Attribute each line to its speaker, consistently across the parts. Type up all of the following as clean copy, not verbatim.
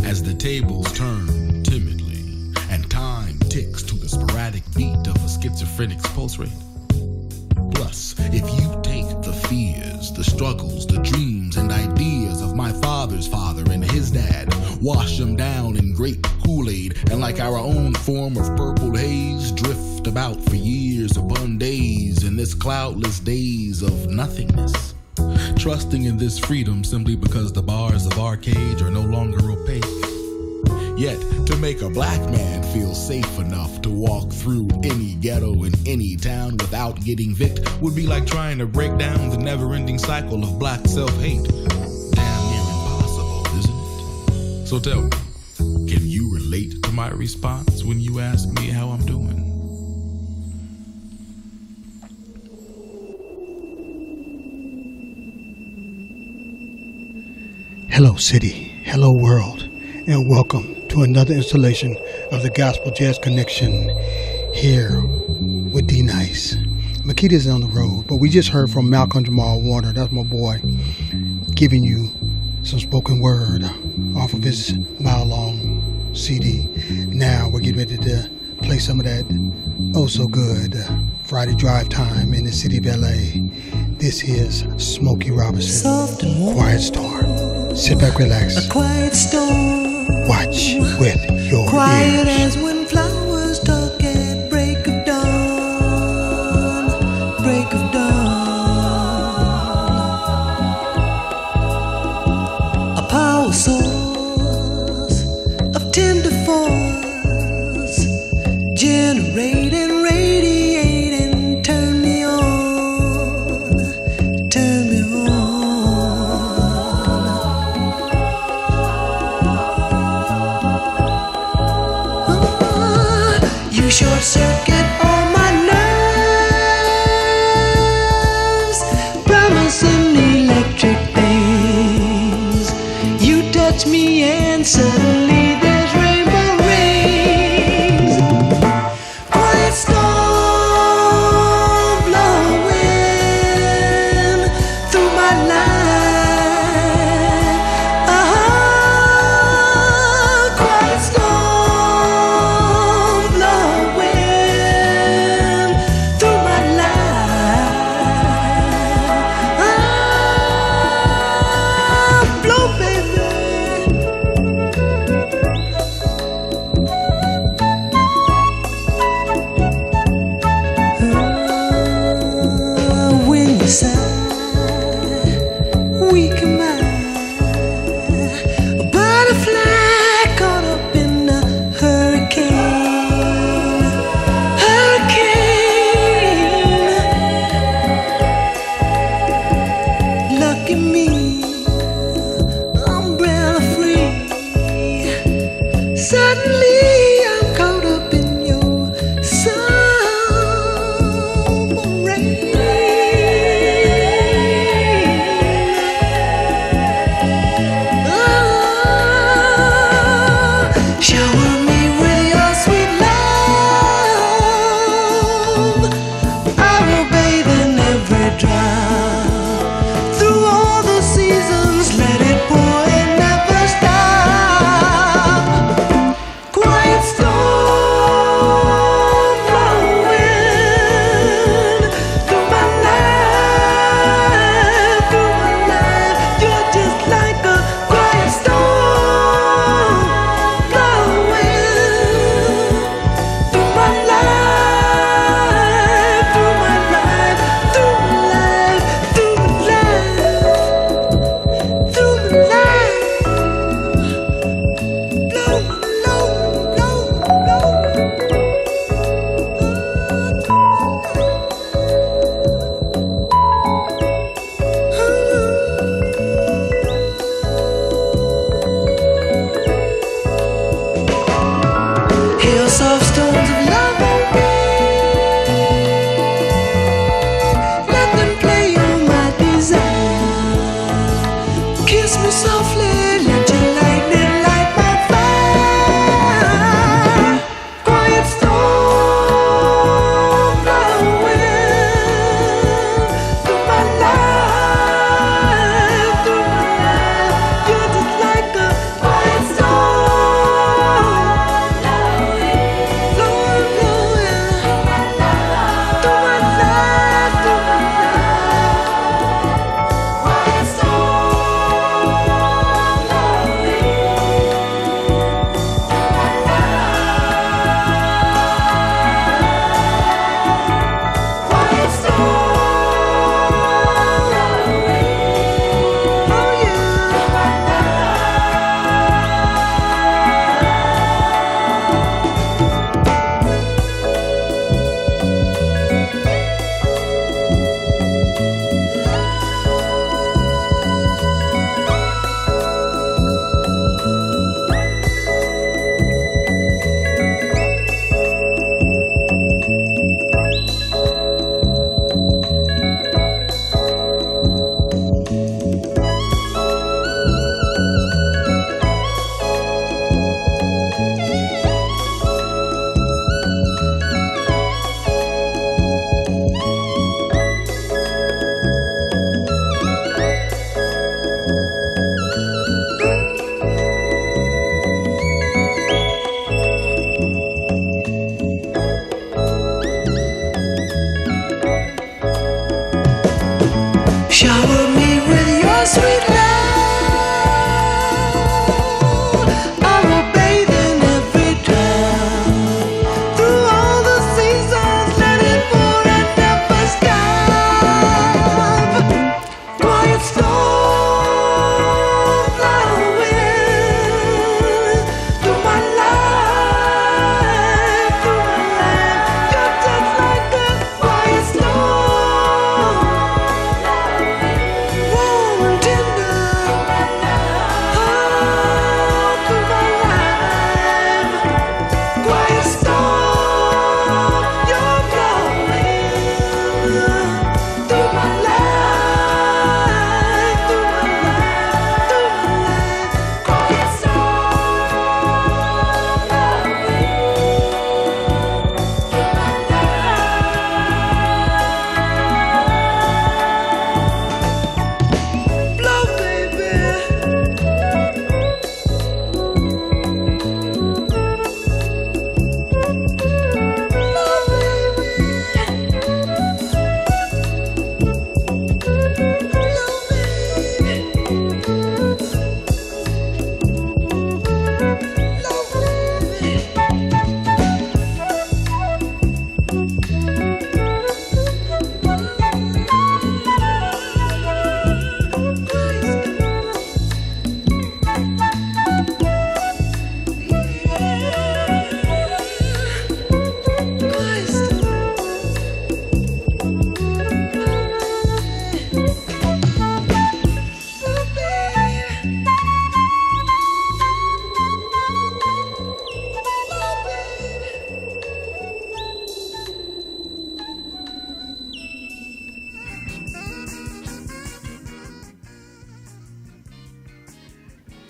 Speaker 1: as the tables turn timidly and time ticks to the sporadic beat of a schizophrenic's pulse rate. Plus, if you take the fears, the struggles, the dreams and ideas of my father's father and his dad, wash them down in grape Kool-Aid, and like our own form of purple haze, drift about for years upon days in this cloudless daze of nothingness, trusting in this freedom simply because the bars of our cage are no longer opaque. Yet, to make a black man feel safe enough to walk through any ghetto in any town without getting vic'd would be like trying to break down the never-ending cycle of black self-hate. Damn near impossible, isn't it? So tell me, can you relate to my response when you ask me how I'm doing?
Speaker 2: Hello, city. Hello, world. And welcome to another installation of the Gospel Jazz Connection here with D Nice. Makita's on the road, but we just heard from Malcolm Jamal Warner, that's my boy, giving you some spoken word off of his mile-long CD. Now we're getting ready to play some of that oh so good Friday drive time in the city of LA. This is Smokey Robinson,
Speaker 3: Soft and warm.
Speaker 2: Quiet Storm. Sit back, relax.
Speaker 3: A quiet storm.
Speaker 2: Watch with your
Speaker 3: Quiet
Speaker 2: ears.
Speaker 3: as when flowers talk at break of dawn. Break of dawn. A power source of tender force, generating, radiating, turn me on, turn me on. You short circuit all my nerves, promising electric things. You touch me and suddenly there's rainbow rings. Quiet storm blowing through my life. Quiet storm blowing through my life. Blow, baby.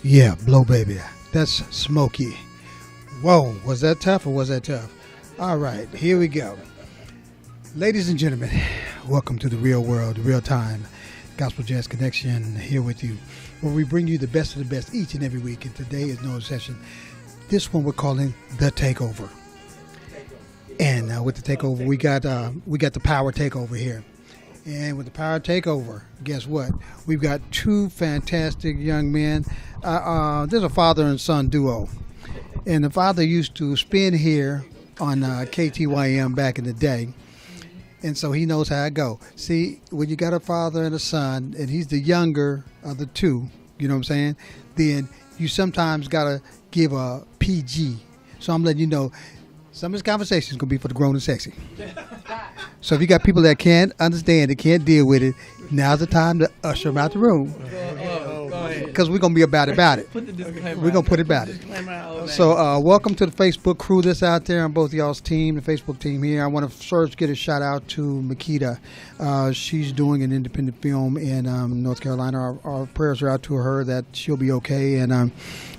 Speaker 2: Yeah, Blow Baby. That's Smokey. Whoa, was that tough or was that tough? All right, here we go. Ladies and gentlemen, welcome to the real world, real time Gospel Jazz Connection here with you, where we bring you the best of the best each and every week, and today is no exception. This one we're calling The Takeover. And with the takeover, we got the Power Takeover here. And with the Power Takeover, guess what? We've got two fantastic young men. There's a father and son duo. And the father used to spin here on KTYM back in the day. And so he knows how it go. See, when you got a father and a son, and he's the younger of the two, you know what I'm saying? Then you sometimes got to give a PG. So I'm letting you know, some of this conversation is going to be for the grown and sexy. So if you got people that can't understand, that can't deal with it, now's the time to usher them out the room. Because we're going to be about it. We're going to put it about it. So welcome to the Facebook crew that's out there on both y'all's team, the Facebook team here. I want to first get a shout out to Makita. She's doing an independent film in North Carolina. Our prayers are out to her that she'll be okay and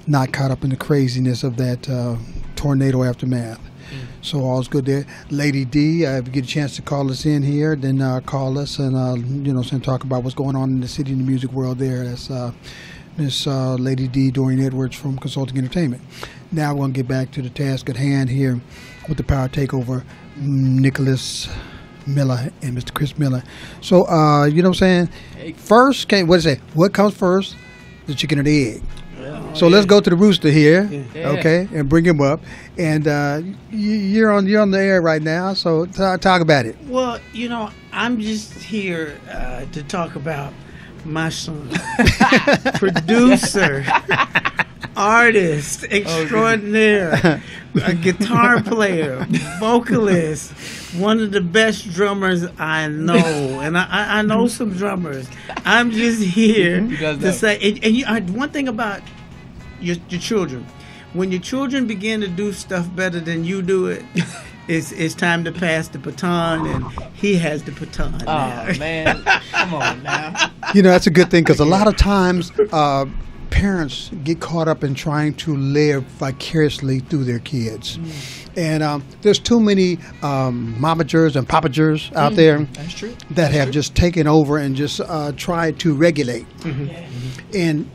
Speaker 2: not caught up in the craziness of that tornado aftermath. So all's good there. Lady D, if you get a chance to call us in here, then call us and talk about what's going on in the city and the music world there. That's Miss Lady D, Dorian Edwards from Consulting Entertainment. Now we're going to get back to the task at hand here with the Power Takeover, Nicholas Miller and Mr. Chris Miller. So, you know what I'm saying? First, what comes first? The chicken or the egg? So let's go to the rooster here, okay, and bring him up. And you're on the air right now, so talk about it.
Speaker 4: Well, I'm just here to talk about my son, producer, artist extraordinaire, a guitar player, vocalist, one of the best drummers I know, and I know some drummers. I'm just here to say, and one thing about your children, when your children begin to do stuff better than you do it, it's time to pass the baton, and he has the baton now.
Speaker 5: Oh, man. Come on now.
Speaker 2: That's a good thing, because a lot of times parents get caught up in trying to live vicariously through their kids. And there's too many momagers and papagers out there.
Speaker 5: That's true.
Speaker 2: That have just taken over and just tried to regulate. And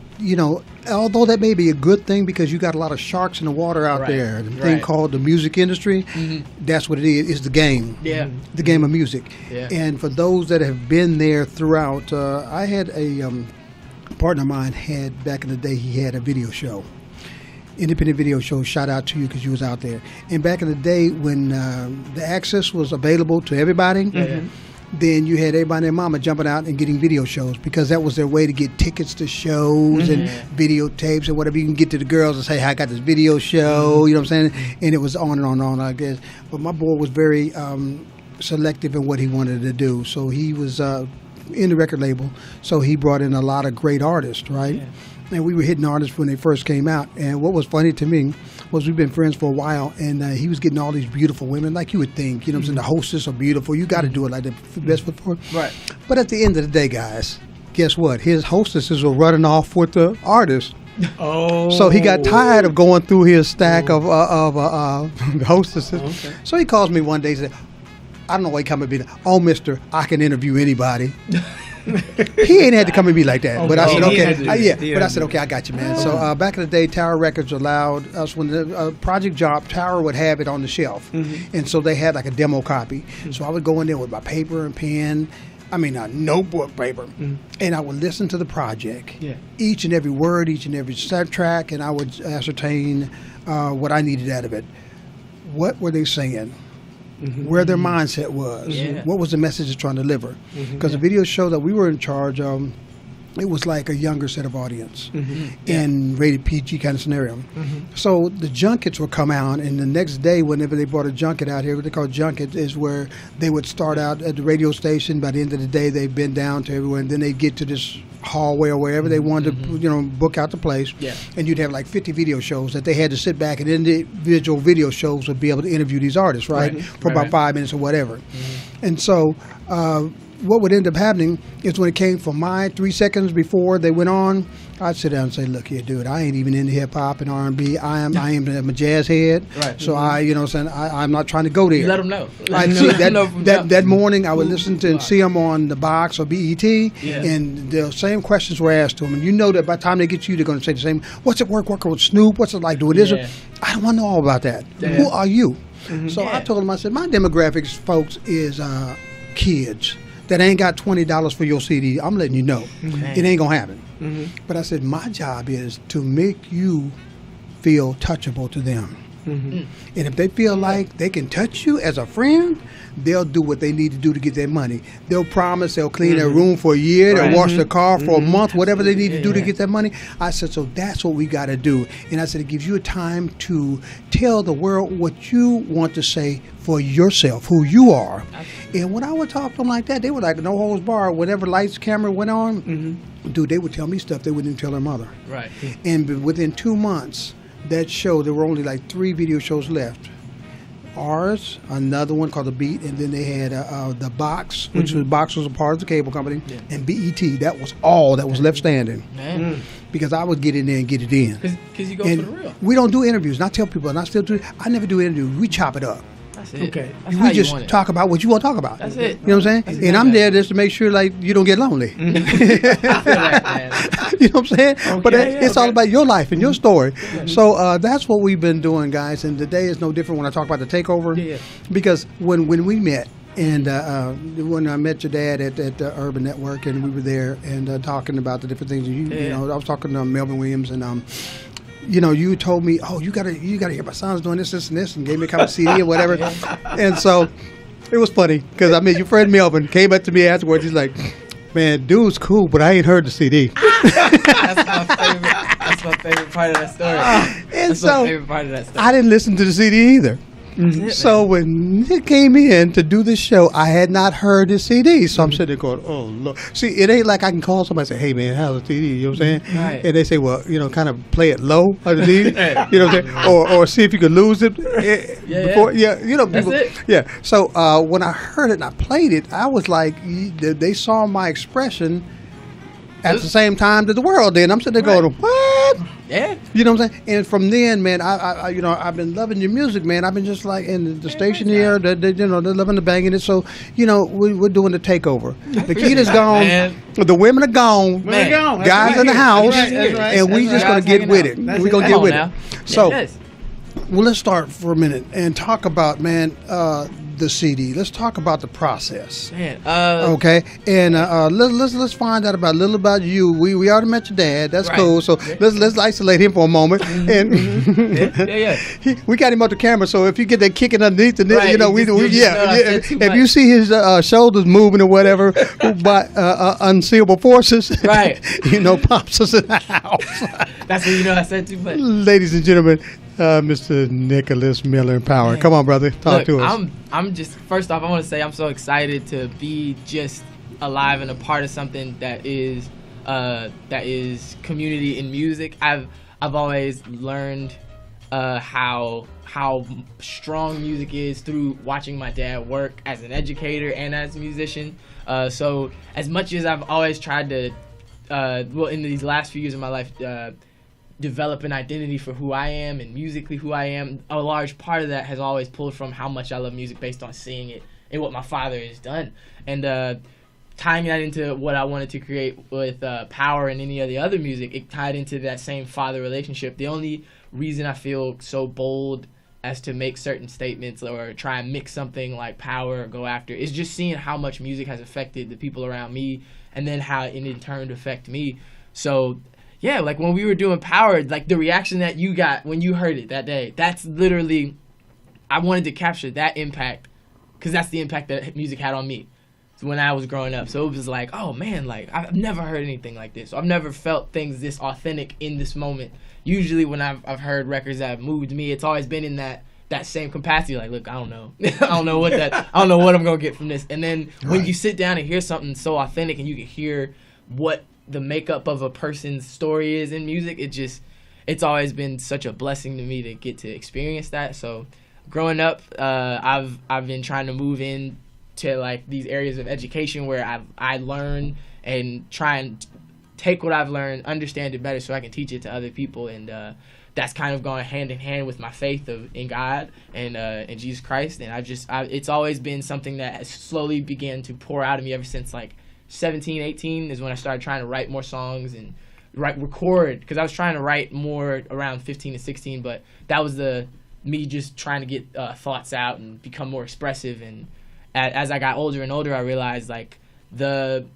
Speaker 2: although that may be a good thing, because you got a lot of sharks in the water out there, the thing called the music industry, that's what it is. It's the game.
Speaker 5: Yeah.
Speaker 2: The game of music.
Speaker 5: Yeah.
Speaker 2: And for those that have been there throughout, I had a partner of mine had, back in the day, he had a video show. Independent video show. Shout out to you because you was out there. And back in the day when the access was available to everybody, then you had everybody and their mama jumping out and getting video shows, because that was their way to get tickets to shows and videotapes and whatever. You can get to the girls and say, hey, I got this video show, you know what I'm saying? And it was on and on and on, I guess. But my boy was very selective in what he wanted to do. So he was in the record label, so he brought in a lot of great artists, right? And we were hitting artists when they first came out. And what was funny to me was we've been friends for a while, and he was getting all these beautiful women, like you would think. You know what I'm saying? The hostess are beautiful. You got to do it like that. Best foot forward.
Speaker 5: Right.
Speaker 2: But at the end of the day, guys, guess what? His hostesses were running off with the artists.
Speaker 4: Oh.
Speaker 2: So he got tired of going through his stack of hostesses.
Speaker 4: Okay.
Speaker 2: So he calls me one day and said, I don't know why he come and be like, oh, mister, I can interview anybody. He ain't had to come and be like that. But I said, okay. But I said, okay, I got you, man. So back in the day, Tower Records allowed us, when the project dropped, Tower would have it on the shelf. And so they had like a demo copy. So I would go in there with my paper and pen, a notebook paper, and I would listen to the project. Each and every word, each and every track, and I would ascertain what I needed out of it. What were they saying? Where their mindset was, what was the message it's trying to deliver. Because the video show that we were in charge of, it was like a younger set of audience and rated PG kind of scenario. So the junkets would come out, and the next day, whenever they brought a junket out here, what they call junket is where they would start out at the radio station. By the end of the day, they'd been down to everywhere, and then they'd get to this hallway or wherever they wanted to, book out the place. And you'd have like 50 video shows that they had to sit back, and individual video shows would be able to interview these artists, right? For about 5 minutes or whatever. And so what would end up happening is when it came for my 3 seconds before they went on, I'd sit down and say, "Look here, dude, I ain't even into hip hop and R&B. I'm a jazz head.
Speaker 5: Right.
Speaker 2: So I'm not trying to go there."
Speaker 5: You let them know.
Speaker 2: I see that morning I would listen to and see them on the box or BET, and the same questions were asked to them. And you know that by the time they get you, they're going to say the same. What's it working with Snoop? What's it like doing this? I don't want to know all about that.
Speaker 5: Yeah.
Speaker 2: Who are you? So I told them, I said, my demographics, folks, is kids that ain't got $20 for your CD. I'm letting you know. It ain't going to happen. But I said, my job is to make you feel touchable to them. And if they feel like they can touch you as a friend, they'll do what they need to do to get their money. They'll promise they'll clean their room for a year, they'll wash their car for a month, whatever they need to do to get their money. I said, so that's what we got to do. And I said, it gives you a time to tell the world what you want to say for yourself, who you are. And when I would talk to them like that, they were like no holds barred. Whenever lights, camera went on, dude, they would tell me stuff they wouldn't even tell their mother.
Speaker 5: Right.
Speaker 2: And within 2 months, that show, there were only like 3 video shows left. Ours, another one called The Beat, and then they had The Box, which was Box was a part of the cable company, and BET. That was all that was left standing.
Speaker 5: Man.
Speaker 2: Because I would get in there and get it in.
Speaker 5: Because you go
Speaker 2: And
Speaker 5: for the real.
Speaker 2: we don't do interviews, and I tell people, and I still do. I never do interviews. We chop it up.
Speaker 5: That's it.
Speaker 4: Okay.
Speaker 5: That's how
Speaker 2: We
Speaker 5: you
Speaker 2: just
Speaker 5: want it.
Speaker 2: talk about what you want to talk about.
Speaker 5: That's it.
Speaker 2: You know what I'm saying? And I'm there just to make sure like you don't get lonely.
Speaker 5: I feel that, man.
Speaker 2: You know what I'm saying? But it's all
Speaker 5: okay.
Speaker 2: about your life and your story. So that's what we've been doing, guys. And today is no different when I talk about the takeover.
Speaker 5: Yeah.
Speaker 2: Because when we met, and when I met your dad at the Urban Network, and we were there and talking about the different things. You know, I was talking to Melvin Williams, and you know, you told me, oh, you gotta hear my son's doing this, and this, and gave me a copy of CD or whatever. And so it was funny because I mean, your friend Melvin came up to me afterwards. He's like, "Man, dude's cool, but I ain't heard the CD."
Speaker 5: That's my favorite part of that story.
Speaker 2: And
Speaker 5: That's
Speaker 2: so
Speaker 5: my favorite part of that story.
Speaker 2: I didn't listen to the CD either. So when Nick came in to do this show, I had not heard his CD. So I'm sitting there going, oh, look. See, it ain't like I can call somebody and say, hey, man, how's the CD? You know what I'm saying?
Speaker 5: Right.
Speaker 2: And they say, well, you know, kind of play it low underneath. You know what I'm saying? Or see if you could lose it. Before, you know.
Speaker 5: That's
Speaker 2: people,
Speaker 5: it.
Speaker 2: Yeah. So when I heard it and I played it, I was like, they saw my expression at the same time that the world did. I'm sitting there going, what?
Speaker 5: Yeah.
Speaker 2: You know what I'm saying? And from then, man, I you know, I've been loving your music, man. I've been just like in the station here, you know, they're loving the banging it. So, you know, we're doing the takeover. The kid is gone.
Speaker 5: Man.
Speaker 2: The women are gone.
Speaker 5: Man.
Speaker 4: That's
Speaker 2: Guys
Speaker 4: right.
Speaker 2: in the house.
Speaker 4: That's right.
Speaker 2: And we
Speaker 4: That's
Speaker 2: just
Speaker 4: right.
Speaker 2: going to get with it.
Speaker 4: That's
Speaker 2: We're
Speaker 4: it.
Speaker 2: going to
Speaker 5: Come
Speaker 2: get with
Speaker 5: on
Speaker 2: it. So,
Speaker 5: Yes.
Speaker 2: well, let's start for a minute and talk about, man, the CD. Let's talk about the process.
Speaker 5: Man.
Speaker 2: Okay, and let's find out a little about you. We already met your dad. That's
Speaker 5: Right.
Speaker 2: cool. So let's isolate him for a moment. And
Speaker 5: Yeah.
Speaker 2: we got him up the camera. So if you get that kicking underneath, and
Speaker 5: Right,
Speaker 2: you know
Speaker 5: you just know I said too
Speaker 2: If
Speaker 5: much.
Speaker 2: you see his shoulders moving or whatever by unseeable forces,
Speaker 5: Right.
Speaker 2: You know, pops us in the house.
Speaker 5: That's when you know I said too much.
Speaker 2: Ladies and gentlemen, Mr. Nicholas Miller Power. Come on, brother, talk
Speaker 5: Look,
Speaker 2: to us.
Speaker 5: I'm just first off, I want to say I'm so excited to be just alive and a part of something that is community in music. I've always learned how strong music is through watching my dad work as an educator and as a musician. So as much as I've always tried to, in these last few years of my life, develop an identity for who I am and musically who I am, a large part of that has always pulled from how much I love music based on seeing it and what my father has done. And tying that into what I wanted to create with Power and any of the other music, it tied into that same father relationship. The only reason I feel so bold as to make certain statements or try and mix something like Power or go after is just seeing how much music has affected the people around me and then how it in turn affect me. So yeah, like when we were doing Power, like the reaction that you got when you heard it that day, that's literally, I wanted to capture that impact because that's the impact that music had on me when I was growing up. So it was like, oh man, like I've never heard anything like this. I've never felt things this authentic in this moment. Usually when I've heard records that have moved me, it's always been in that same capacity. Like, look, I don't know. I don't know what I'm going to get from this. And then when you sit down and hear something so authentic and you can hear what the makeup of a person's story is in music, it's always been such a blessing to me to get to experience that. So growing up, I've been trying to move in to like these areas of education where I learn and try and take what I've learned, understand it better, so I can teach it to other people. And that's kind of going hand in hand with my faith in God and in Jesus Christ. And it's always been something that has slowly began to pour out of me ever since like 17, 18 is when I started trying to write more songs and record, because I was trying to write more around 15 to 16, but that was me just trying to get thoughts out and become more expressive. And as I got older and older, I realized like the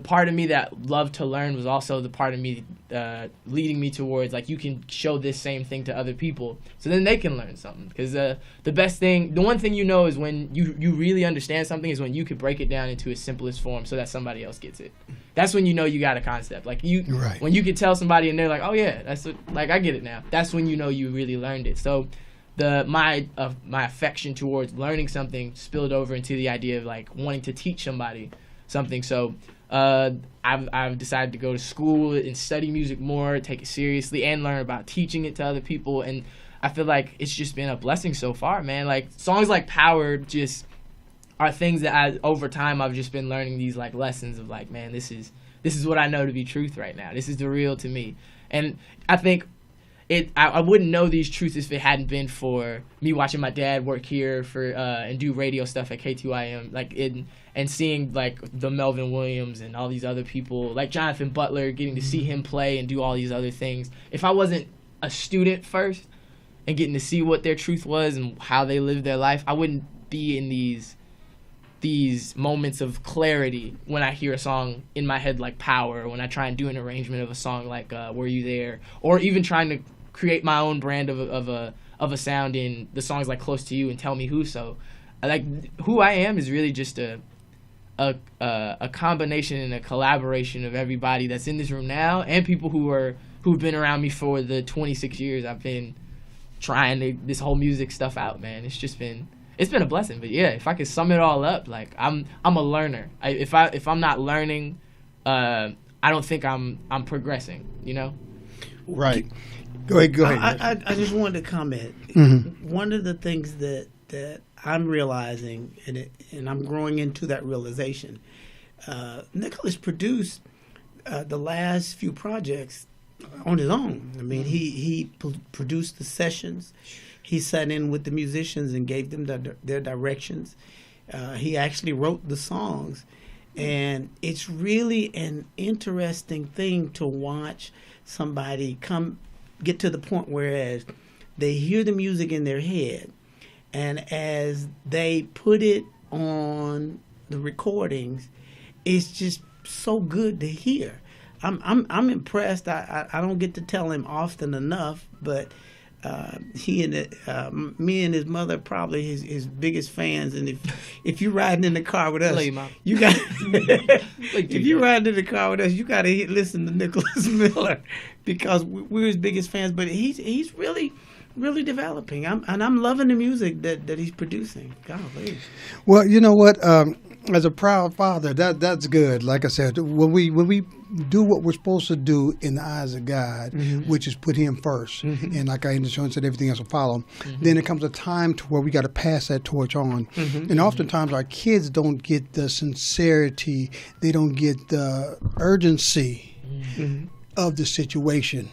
Speaker 5: part of me that loved to learn was also the part of me leading me towards like, you can show this same thing to other people so then they can learn something. Because the one thing you know is when you really understand something is when you could break it down into its simplest form so that somebody else gets it. That's when you know you got a concept. Like when you could tell somebody and they're like, oh yeah, like I get it now. That's when you know you really learned it. So my affection towards learning something spilled over into the idea of like wanting to teach somebody something. So I've decided to go to school and study music more, take it seriously, and learn about teaching it to other people. And I feel like it's just been a blessing so far, man. Like songs like Power just are things that over time I've just been learning these like lessons of like, man, this is what I know to be truth right now. This is the real to me. And I think I wouldn't know these truths if it hadn't been for me watching my dad work here and do radio stuff at K2IM, and seeing like the Melvin Williams and all these other people, like Jonathan Butler, getting to see him play and do all these other things. If I wasn't a student first and getting to see what their truth was and how they lived their life, I wouldn't be in these moments of clarity when I hear a song in my head like Power, or when I try and do an arrangement of a song like Were You There, or even trying to create my own brand of a sound in the songs like Close to You and Tell Me Who. So like who I am is really just a combination and a collaboration of everybody that's in this room now and people who've been around me for the 26 years I've been trying this whole music stuff out, man. It's been a blessing. But yeah, if I could sum it all up, like I'm a learner. If I'm not learning, I don't think I'm progressing, you know?
Speaker 2: Right. Go ahead.
Speaker 4: I just wanted to comment.
Speaker 2: Mm-hmm.
Speaker 4: One of the things that I'm realizing, and I'm growing into that realization, Nicholas produced the last few projects on his own. I mean, he produced the sessions. He sat in with the musicians and gave them their directions. He actually wrote the songs. And it's really an interesting thing to watch somebody get to the point whereas they hear the music in their head, and as they put it on the recordings, it's just so good to hear. I'm impressed. I don't get to tell him often enough, but me and his mother are probably his biggest fans. And if you're riding in the car with us, you got if you're riding in the car with us, you got to listen to Nicholas Miller, because we're his biggest fans. But he's really developing. I'm loving the music that he's producing. Golly.
Speaker 2: Well, you know what? As a proud father, that's good. Like I said, when we do what we're supposed to do in the eyes of God, mm-hmm. which is put Him first, mm-hmm. and like I understand, said everything else will follow. Mm-hmm. Then it comes a time to where we got to pass that torch on, mm-hmm. and oftentimes our kids don't get the sincerity, they don't get the urgency mm-hmm. of the situation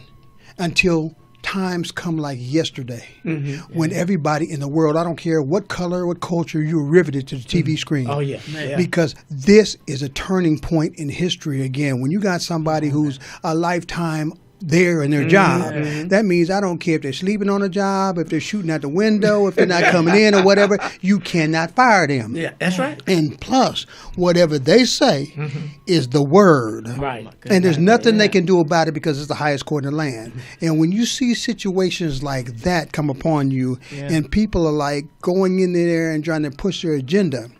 Speaker 2: until times come like yesterday, mm-hmm. when everybody in the world, I don't care what color, what culture, you're riveted to the TV mm-hmm. screen.
Speaker 4: Oh, yeah.
Speaker 2: Because this is a turning point in history again. When you got somebody who's a lifetime there in their mm-hmm. job, mm-hmm. that means I don't care if they're sleeping on a job, if they're shooting out the window, if they're not coming in or whatever, you cannot fire them.
Speaker 4: Yeah, that's right.
Speaker 2: And plus, whatever they say mm-hmm. is the word.
Speaker 4: Right.
Speaker 2: And there's nothing they can do about it because it's the highest court in the land. And when you see situations like that come upon you and people are like going in there and trying to push their agenda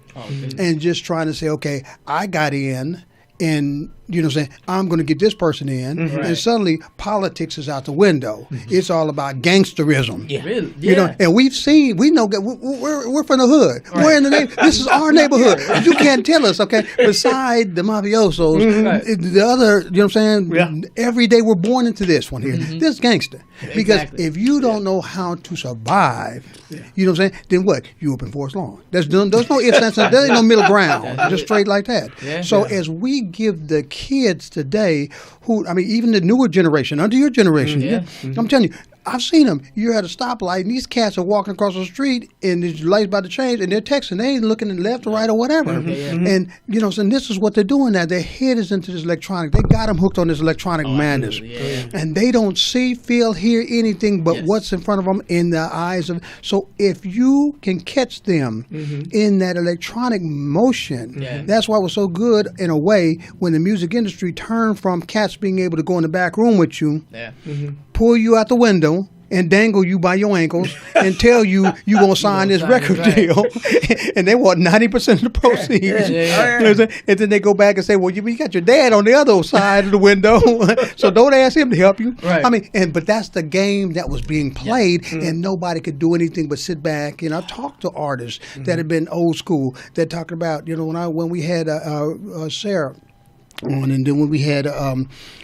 Speaker 2: and just trying to say, okay, I got in and You know what I'm saying? I'm going to get this person in, and suddenly politics is out the window. It's all about gangsterism.
Speaker 4: Yeah.
Speaker 5: Really?
Speaker 2: You know, and we know that we're from the hood. We're in the neighborhood. This is our neighborhood. You can't tell us, okay? Beside the mafiosos, the other, you know what I'm saying?
Speaker 4: Yeah.
Speaker 2: Every day we're born into this one here. This gangster. Because
Speaker 5: Exactly.
Speaker 2: if you don't know how to survive, you know what I'm saying? Then what? You open force law. There's no ifs, ands, there ain't no middle ground. Just straight like that.
Speaker 5: Yeah.
Speaker 2: So as we give the kids today, even the newer generation, under your generation, I'm telling you, I've seen them. You're at a stoplight, and these cats are walking across the street, and the lights about to change, and they're texting. They ain't looking left or right or whatever. And you know, so this is what they're doing now. Their head is into this electronic. They got them hooked on this electronic madness, and they don't see, feel, hear anything but what's in front of them in the eyes of. So if you can catch them in that electronic motion, that's why it was so good in a way when the music industry turned from cats being able to go in the back room with you, pull you out the window, and dangle you by your ankles and tell you going to sign this record deal. And they want 90% of the proceeds. You know what I'm saying? And then they go back and say, well, you got your dad on the other side of the window, so don't ask him to help you. But that's the game that was being played, and nobody could do anything but sit back. And I talked to artists that have been old school that talking about, you know, when we had Sarah on, and then when we had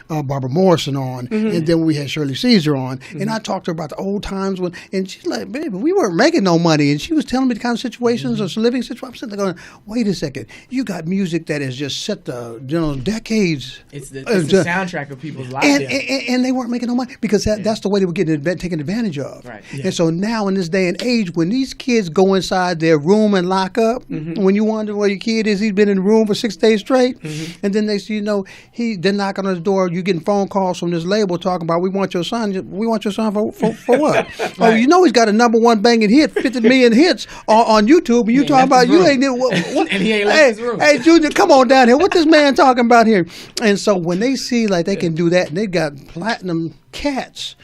Speaker 2: Barbara Morrison on, and then we had Shirley Caesar on, and I talked to her about the old times when, and she's like, baby, we weren't making no money, and she was telling me the kind of situations or living situations. I'm sitting there going, wait a second, you got music that has just set the decades.
Speaker 5: It's the soundtrack of people's lives,
Speaker 2: and they weren't making no money because that's the way they were getting taken advantage of. And so now in this day and age, when these kids go inside their room and lock up, when you wonder where your kid is, he's been in the room for 6 days straight, and then they see, you know, they're knocking on his door. You getting phone calls from this label talking about we want your son for what? Oh, you know he's got a #1 banging hit, 50 million hits on YouTube, and you talking about you ain't what?
Speaker 5: And he ain't left his room.
Speaker 2: Hey, Junior, come on down here. What this man talking about here? And so when they see like they can do that, and they got platinum cats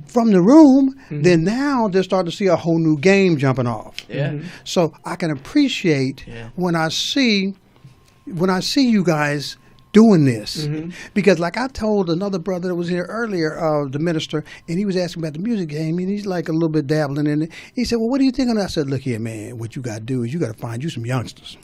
Speaker 2: from the room, then now they're starting to see a whole new game jumping off. So I can appreciate when I see you guys doing this, because like I told another brother that was here earlier, the minister, and he was asking about the music game, and he's like a little bit dabbling in it. He said, well, what do you think of that? I said, look here, man, what you got to do is you got to find you some youngsters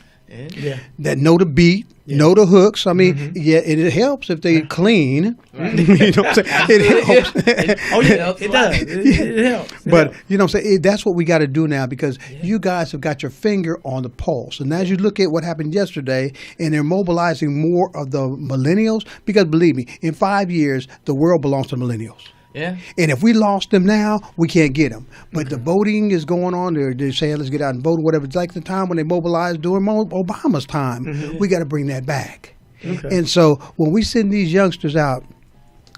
Speaker 2: that know the beat, know the hooks. I mean, it helps if they clean. You know what I'm saying? It helps.
Speaker 4: It does. It helps.
Speaker 2: But you know what I'm saying? That's what we got to do now, because you guys have got your finger on the pulse. And as you look at what happened yesterday, and they're mobilizing more of the millennials, because believe me, in 5 years, the world belongs to millennials. And if we lost them now, we can't get them. But the voting is going on. They're saying, let's get out and vote, whatever. It's like the time when they mobilized during Obama's time. We got to bring that back. And so when we send these youngsters out,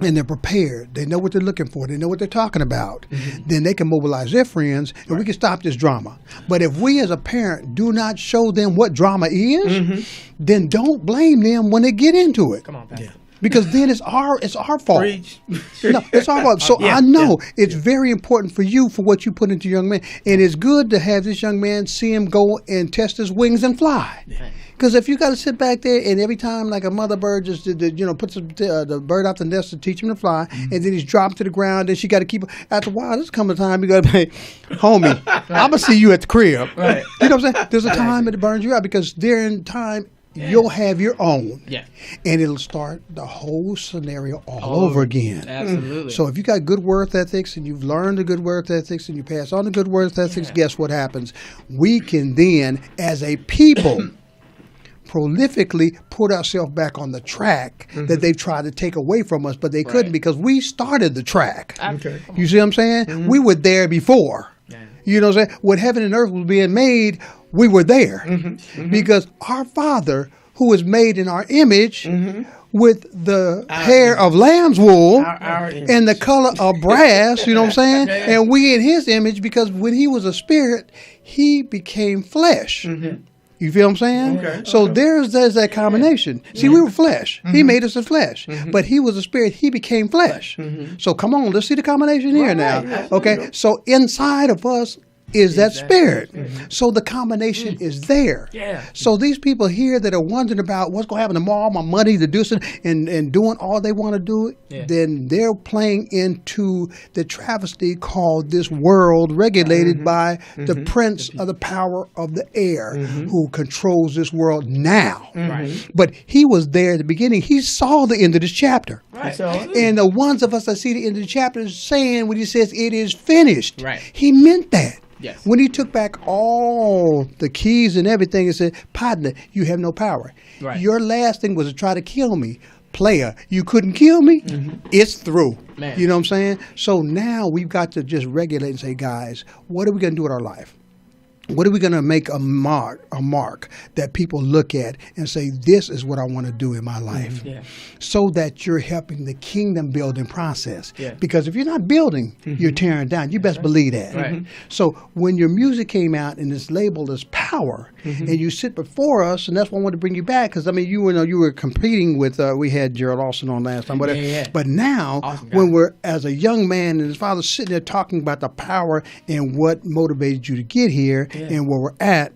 Speaker 2: and they're prepared, they know what they're looking for, they know what they're talking about, then they can mobilize their friends, and we can stop this drama. But if we as a parent do not show them what drama is, then don't blame them when they get into it.
Speaker 5: Come on, Pastor.
Speaker 2: Because then it's our fault.
Speaker 4: Preach.
Speaker 2: No, it's our fault. So I know it's very important for you, for what you put into young man. And it's good to have this young man see him go and test his wings and fly. Because if you got to sit back there and every time like a mother bird just puts the bird out the nest to teach him to fly, and then he's dropped to the ground, and she got to keep. After a while, there's coming a time you got to say, "Homie, I'm gonna see you at the crib." You know what I'm saying? There's a time that it burns you out, because during time you'll have your own, and it'll start the whole scenario all over again.
Speaker 5: Absolutely.
Speaker 2: So if you got good work ethics, and you've learned the good work ethics, and you pass on the good work ethics, guess what happens? We can then, as a people, prolifically put ourselves back on the track that they've tried to take away from us, but they couldn't, because we started the track. You see what I'm saying? We were there before. You know what I'm saying? When heaven and earth was being made, we were there. Because our Father, who is made in our image, with the hair of lamb's wool and the color of brass, you know what I'm saying? And we in his image, because when he was a spirit, he became flesh. You feel what I'm saying? So there's that combination. See, we were flesh. He made us a flesh. But he was a spirit. He became flesh. So come on, let's see the combination here now. Okay? So inside of us is that
Speaker 5: Is that
Speaker 2: spirit.
Speaker 5: spirit.
Speaker 2: So the combination is there.
Speaker 5: Yeah.
Speaker 2: So these people here that are wondering about what's going to happen tomorrow, my money to do something, and doing all they want to do,
Speaker 5: Yeah.
Speaker 2: then they're playing into the travesty called this world regulated by the prince of the power of the air who controls this world now.
Speaker 5: Right.
Speaker 2: But he was there at the beginning. He saw the end of this chapter.
Speaker 5: Right.
Speaker 2: And the ones of us that see the end of the chapter is saying when he says it is finished.
Speaker 5: Right.
Speaker 2: He meant that.
Speaker 5: Yes.
Speaker 2: When he took back all the keys and everything and said, partner, you have no power.
Speaker 5: Right.
Speaker 2: Your last thing was to try to kill me. Player, you couldn't kill me. It's through.
Speaker 5: Man.
Speaker 2: You know what I'm saying? So now we've got to just regulate and say, guys, what are we going to do with our life? What are we going to make a mark that people look at and say, this is what I want to do in my life?
Speaker 5: Yeah.
Speaker 2: So that you're helping the kingdom building process.
Speaker 5: Yeah.
Speaker 2: Because if you're not building, you're tearing down. You best believe that.
Speaker 5: Right.
Speaker 2: So when your music came out and it's labeled as power, and you sit before us, and that's why I wanted to bring you back, because, I mean, you were competing with, we had Gerald Austin on last time, whatever.
Speaker 5: Yeah.
Speaker 2: But now,
Speaker 5: Awesome guy.
Speaker 2: when we're, as a young man and his father sitting there talking about the power and what motivated you to get here and where we're at,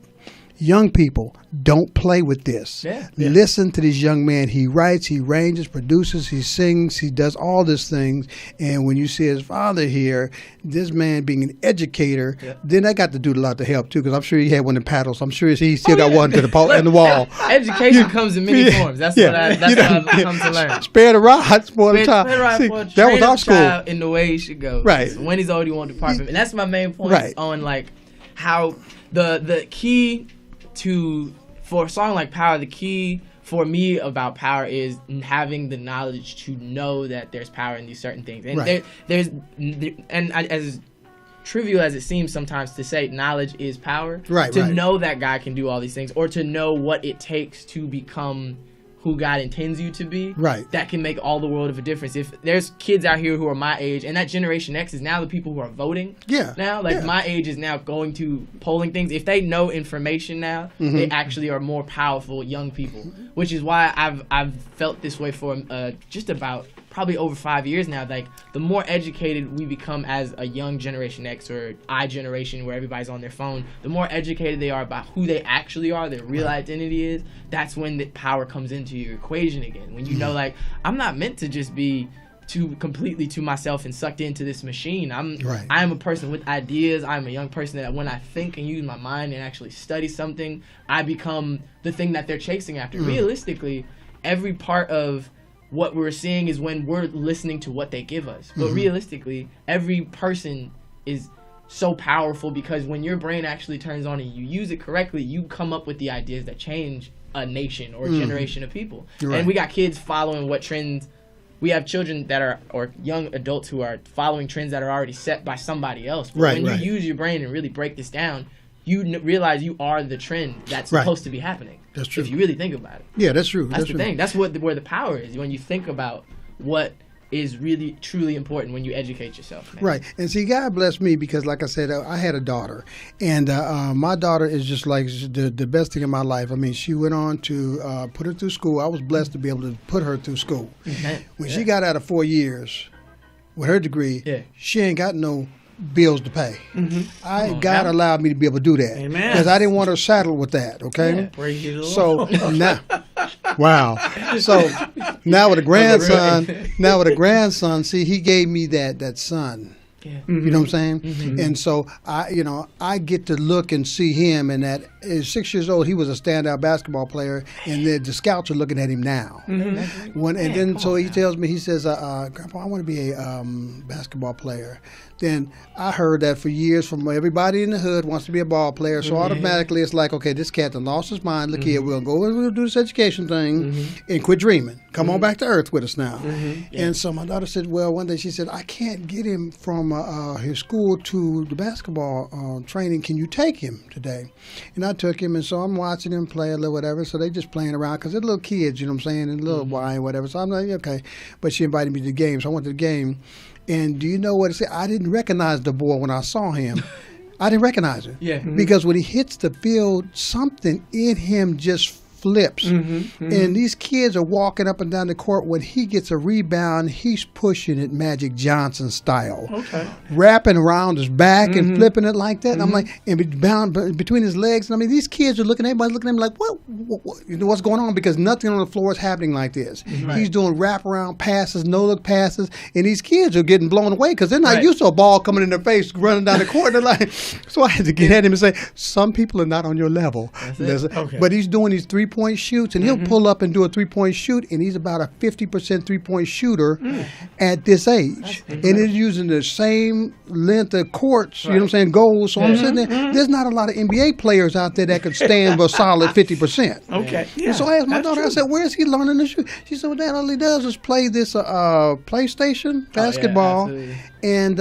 Speaker 2: young people, don't play with this.
Speaker 5: Yeah.
Speaker 2: Listen to this young man. He writes, he arranges, produces, he sings, he does all these things. And when you see his father here, this man being an educator, then I got to do a lot to help too, because I'm sure he had one of the paddles. I'm sure he still got one to the in the wall.
Speaker 5: Education comes in many forms. That's what I've come to learn.
Speaker 2: Spare the rod, spoil the child. See, that was our school.
Speaker 5: In the way he should go.
Speaker 2: Right.
Speaker 5: So when he's old, he won't depart from it. And that's my main point
Speaker 2: Right.
Speaker 5: on like how the key for a song like Power, the key for me about power is having the knowledge to know that there's power in these certain things. And
Speaker 2: Right.
Speaker 5: as trivial as it seems sometimes to say knowledge is power,
Speaker 2: Right,
Speaker 5: to
Speaker 2: right.
Speaker 5: know that God can do all these things, or to know what it takes to become who God intends you to be,
Speaker 2: Right.
Speaker 5: that can make all the world of a difference. If there's kids out here who are my age, and that Generation X is now the people who are voting.
Speaker 2: Yeah.
Speaker 5: Now, like
Speaker 2: Yeah.
Speaker 5: my age is now going to polling things. If they know information now, they actually are more powerful young people, which is why I've felt this way for just about probably over 5 years now. Like the more educated we become as a young Generation X or I generation, where everybody's on their phone, the more educated they are about who they actually are, their real identity is. That's when the power comes into your equation again. When you know, like, I'm not meant to just be completely to myself and sucked into this machine.
Speaker 2: Right.
Speaker 5: I'm a person with ideas. I'm a young person that when I think and use my mind and actually study something, I become the thing that they're chasing after. Realistically, every part of what we're seeing is when we're listening to what they give us. But realistically, every person is so powerful because when your brain actually turns on and you use it correctly, you come up with the ideas that change a nation or a generation of people.
Speaker 2: Right.
Speaker 5: And we got kids following what trends. We have children that are, or young adults who are following trends that are already set by somebody else. But
Speaker 2: Right,
Speaker 5: when
Speaker 2: right.
Speaker 5: you use your brain and really break this down, you realize you are the trend that's
Speaker 2: Right.
Speaker 5: supposed to be happening.
Speaker 2: That's true.
Speaker 5: If you really think about it.
Speaker 2: Yeah, that's true.
Speaker 5: That's the
Speaker 2: true.
Speaker 5: thing. That's where the power is. When you think about what is really, truly important when you educate yourself. Man.
Speaker 2: Right. And see, God bless me because, like I said, I had a daughter. And my daughter is just like the best thing in my life. I mean, she went on to put her through school. I was blessed to be able to put her through school. When she got out of 4 years with her degree, she ain't got no bills to pay. God allowed me to be able to do that.
Speaker 4: Amen.
Speaker 2: Because I didn't want her saddled with that, okay?
Speaker 4: Praise you, Lord.
Speaker 2: So now, wow. So now with a grandson, see, he gave me that son.
Speaker 5: Yeah.
Speaker 2: You know what I'm saying? And so I get to look and see him, and at 6 years old, he was a standout basketball player, and the scouts are looking at him now. He tells me, he says, "Grandpa, I want to be a basketball player." Then I heard that for years from everybody in the hood wants to be a ball player. So automatically it's like, okay, this cat done lost his mind. Look here, we'll go and we'll do this education thing and quit dreaming. Come on back to earth with us now. And so my daughter said, well, one day she said, I can't get him from his school to the basketball training. Can you take him today? And I took him, and so I'm watching him play a little whatever. So they just playing around because they're little kids, you know what I'm saying, and little wine, whatever. So I'm like, okay. But she invited me to the game, so I went to the game. And do you know what it said? I didn't recognize the boy when I saw him. I didn't recognize him.
Speaker 5: Yeah.
Speaker 2: Because when he hits the field, something in him just flips. And these kids are walking up and down the court. When he gets a rebound, he's pushing it Magic Johnson style.
Speaker 4: Okay.
Speaker 2: Wrapping around his back and flipping it like that. And I'm like, and bound between his legs. And I mean, these kids are looking, everybody's looking at him like, what, you know, what's going on? Because nothing on the floor is happening like this. He's doing wraparound passes, no-look passes, and these kids are getting blown away because they're not used to a ball coming in their face, running down the court. They're like, so I had to get at him and say, some people are not on your level.
Speaker 4: Okay.
Speaker 2: But he's doing these three-point shoots, and he'll pull up and do a three-point shoot, and he's about a 50% three-point shooter at this age. And he's using the same length of courts, you know what I'm saying, goals. So I'm sitting there, there's not a lot of NBA players out there that could stand a solid 50%.
Speaker 4: Okay. Yeah.
Speaker 2: And so I asked my
Speaker 4: that's
Speaker 2: daughter,
Speaker 4: true.
Speaker 2: I said, where is he learning to shoot? She said, well, Dad, all he does is play this PlayStation basketball.
Speaker 5: absolutely.
Speaker 2: And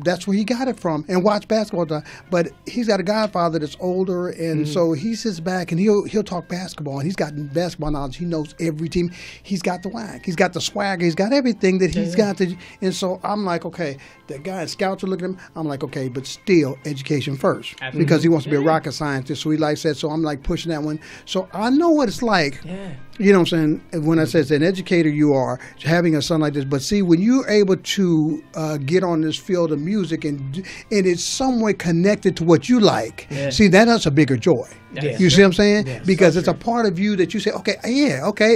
Speaker 2: that's where he got it from, and watch basketball. But he's got a godfather that's older, and so he sits back and he'll talk basketball, and he's got basketball knowledge. He knows every team. He's got the whack. He's got the swagger. He's got everything that he's got. And so I'm like, okay, the guy, scouts are looking at him. I'm like, okay, but still education first.
Speaker 5: Absolutely.
Speaker 2: Because he wants to be a rocket scientist, so he likes that. So I'm like pushing that one. So I know what it's like.
Speaker 5: Yeah.
Speaker 2: You know what I'm saying? When I say as an educator you are, having a son like this. But see, when you're able to get on this field of music and it's some way connected to what you like, see, that's a bigger joy.
Speaker 5: Yes.
Speaker 2: You see what I'm saying?
Speaker 4: Yes.
Speaker 2: Because it's a part of you that you say, okay,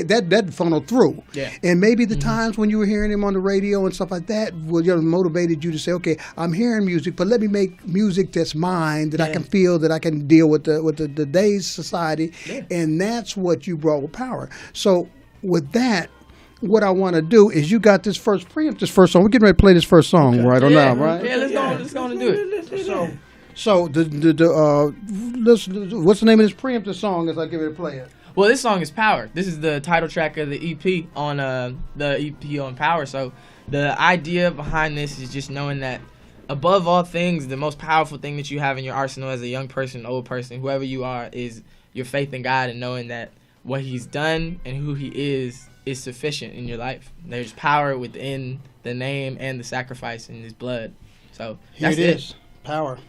Speaker 2: that funneled through.
Speaker 5: Yeah.
Speaker 2: And maybe the times when you were hearing him on the radio and stuff like that motivated you to say, okay, I'm hearing music, but let me make music that's mine, that I can feel, that I can deal with the day's society.
Speaker 5: Yeah.
Speaker 2: And that's what you brought with Power. So with that, what I want to do is you got this first song. We're getting ready to play this first song right on now, right?
Speaker 5: Yeah, let's go and do it.
Speaker 2: So what's the name of this preemptive song as I give it a play it?
Speaker 5: Well, this song is Power. This is the title track of the EP on the EP on Power. So the idea behind this is just knowing that above all things, the most powerful thing that you have in your arsenal as a young person, old person, whoever you are, is your faith in God and knowing that what He's done and who He is sufficient in your life. There's power within the name and the sacrifice in His blood. So
Speaker 2: Here
Speaker 5: that's
Speaker 2: it is. Power.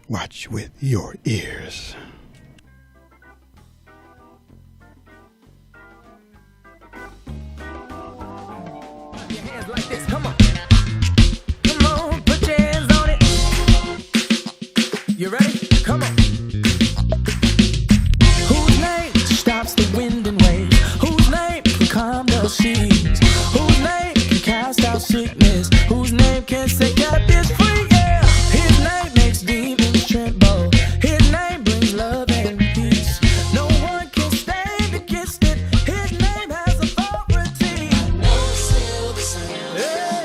Speaker 2: Watch with your ears.
Speaker 3: Your hands like this, come on. Come on, put your hands on it. You ready? Come on. Whose name stops the wind and waves? Whose name can calm the seas? Whose name can cast out sickness? Whose name can set captives free? Yeah. His name makes demons tremble. His name brings love and peace. No one can stand against it. His name has authority. Yeah.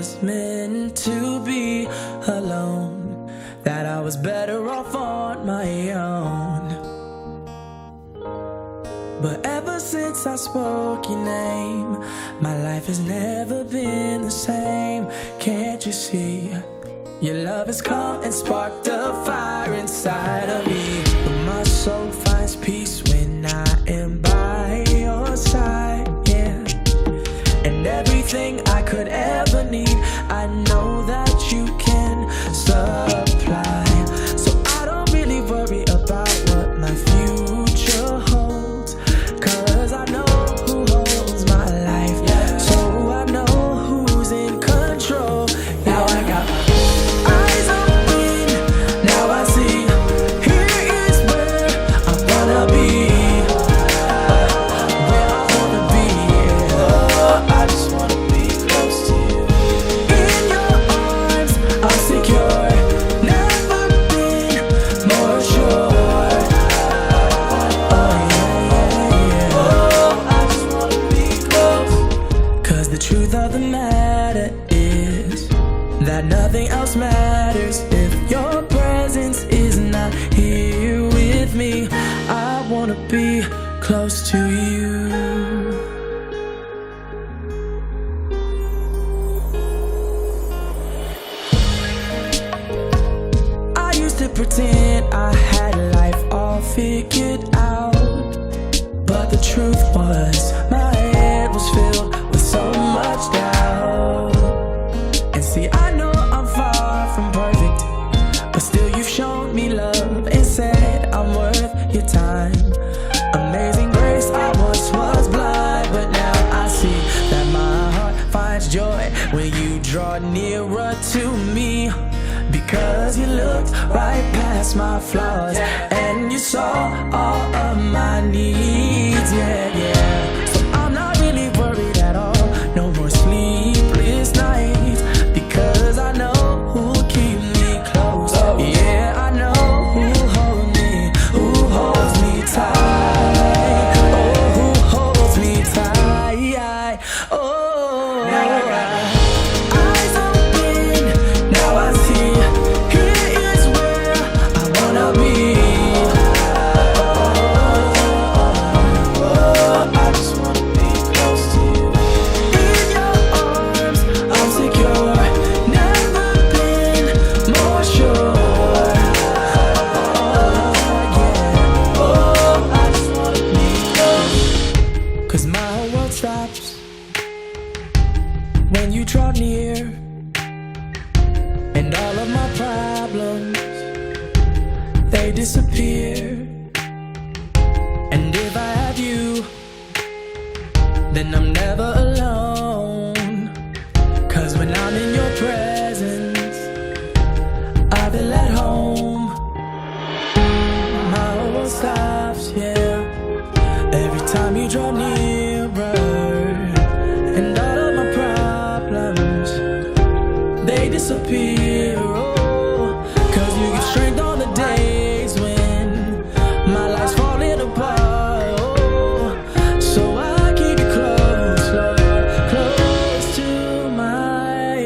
Speaker 3: was meant to be alone, that I was better off on my own. But ever since I spoke your name, my life has never been the same. Can't you see? Your love has come and sparked a fire inside of me. But my soul finds peace when I am by your side, yeah. And everything I could ever need, I know that you can supply. So I don't really worry about what my future holds, 'cause I know who holds my life, yeah. So I know who's in control. Now I got eyes open, now I see. Here is where I wanna be, where I wanna be, yeah. Oh, I just wanna be close to you. In your arms, I'm secure, never been more sure. Oh yeah, yeah, yeah. Oh, I just wanna be close. 'Cause the truth of the matter is that nothing else matters if your presence is not here with me. I wanna be close to you. I used to pretend I had life all figured out, but the truth was my head was filled with so much doubt. And see, I know I'm far from perfect, but still you've shown me love and said I'm worth your time. Amazing grace, I once was blind, but now I see that my heart finds joy when you draw nearer to me. Because you looked right past my flaws and you saw all of my needs, yeah, yeah. So I'm not really worried at all, no more sleepless nights, because I know who'll keep me close. Yeah, I know who'll hold me, who holds me tight. Oh, who holds me tight. Oh, eyes open, now I see. Here is where I wanna be. Oh, I just wanna be close to you. In your arms, I'm secure, never been more sure. Yeah. Oh, I just wanna be close. 'Cause my whole world stops when you draw near, and all of my problems, they disappear. And if I have you, then I'm never alone. 'Cause when I'm in your presence, I feel at home. My whole world stops, yeah, every time you draw nearer. And all of my problems, they disappear. Oh, 'cause you give strength on the days when my life's falling apart. Oh, so I keep you close, Lord, close to my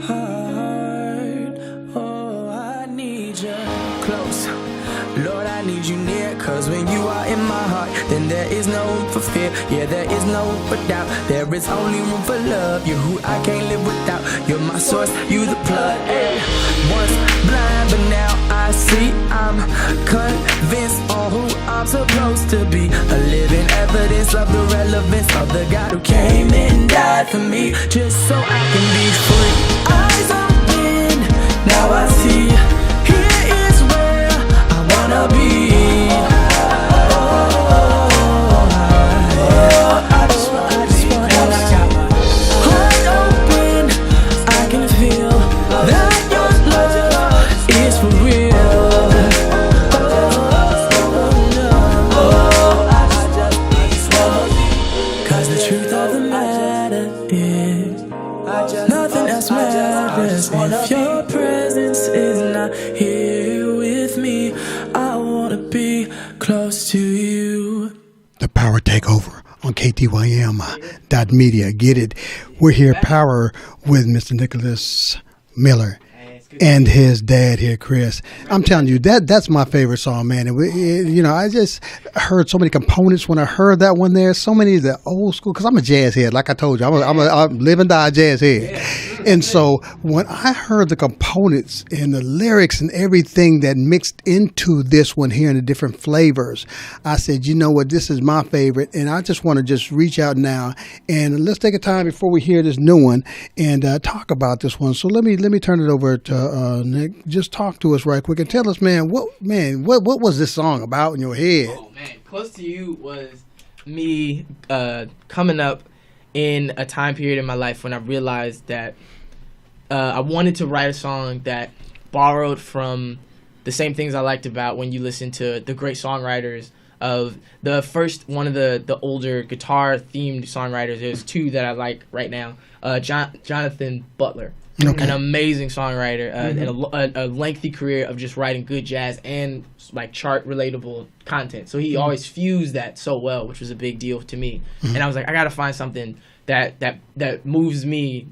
Speaker 3: heart. Oh, I need you close, Lord, I need you near. 'Cause when you are in my heart, then there is no room for fear. Yeah, there is no room for doubt. There is only room for love. You're who I can't live without. You're my source, you the plug. Hey, once blind, but now I see. I'm convinced on who I'm supposed to be. A living evidence of the relevance of the God who came and died for me, just so I can be free. Eyes open, now I see. Here is where I wanna be. I just want heart open, I can feel that your love is for real. close to you.
Speaker 2: The Power Takeover on KTYM.media. Get it We're here, Power, with Mr. Nicholas Miller and his dad here, Chris. I'm telling you, that's my favorite song, man. And I just heard so many components when I heard that one there. So many of the old school, because I'm a jazz head, like I told you. I'm a live and die jazz head. And so when I heard the components and the lyrics and everything that mixed into this one here and the different flavors, I said, you know what, this is my favorite. And I just want to just reach out now and let's take a time before we hear this new one and talk about this one. So let me turn it over to Nick. Just talk to us right quick and tell us, what was this song about in your head?
Speaker 5: Oh man, Close to You was me coming up in a time period in my life when I realized that I wanted to write a song that borrowed from the same things I liked about when you listen to the great songwriters of the first one of the older guitar themed songwriters. There's two that I like right now. Jonathan Butler.
Speaker 2: Okay.
Speaker 5: An amazing songwriter and a lengthy career of just writing good jazz and like chart relatable content. So he always fused that so well, which was a big deal to me. And I was like, I gotta find something that moves me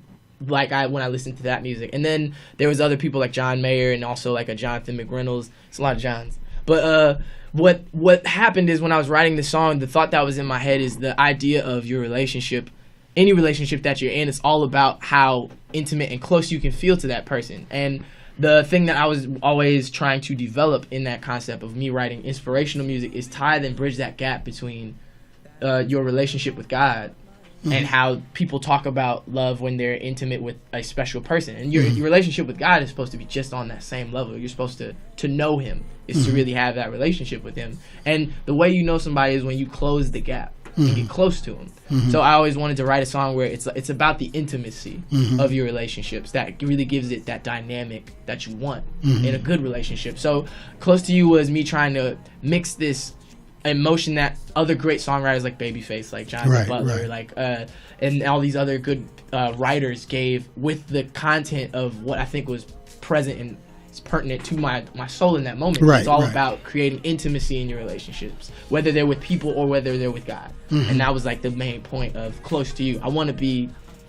Speaker 5: like when I listen to that music. And then there was other people like John Mayer and also like a Jonathan McReynolds. It's a lot of Johns. But what happened is when I was writing the song, the thought that was in my head is the idea of your relationship. Any relationship that you're in, it's all about how intimate and close you can feel to that person. And the thing that I was always trying to develop in that concept of me writing inspirational music is tie and bridge that gap between your relationship with God and how people talk about love when they're intimate with a special person. And your relationship with God is supposed to be just on that same level. You're supposed to know him, is to really have that relationship with him. And the way you know somebody is when you close the gap. And get close to him. So I always wanted to write a song where it's about the intimacy of your relationships that really gives it that dynamic that you want in a good relationship. So Close to You was me trying to mix this emotion that other great songwriters like Babyface, like Jonathan Butler, like and all these other good writers gave with the content of what I think was present and it's pertinent to my soul in that moment. It's all about creating intimacy in your relationships, whether they're with people or whether they're with God. And that was like the main point of Close to You. I want to be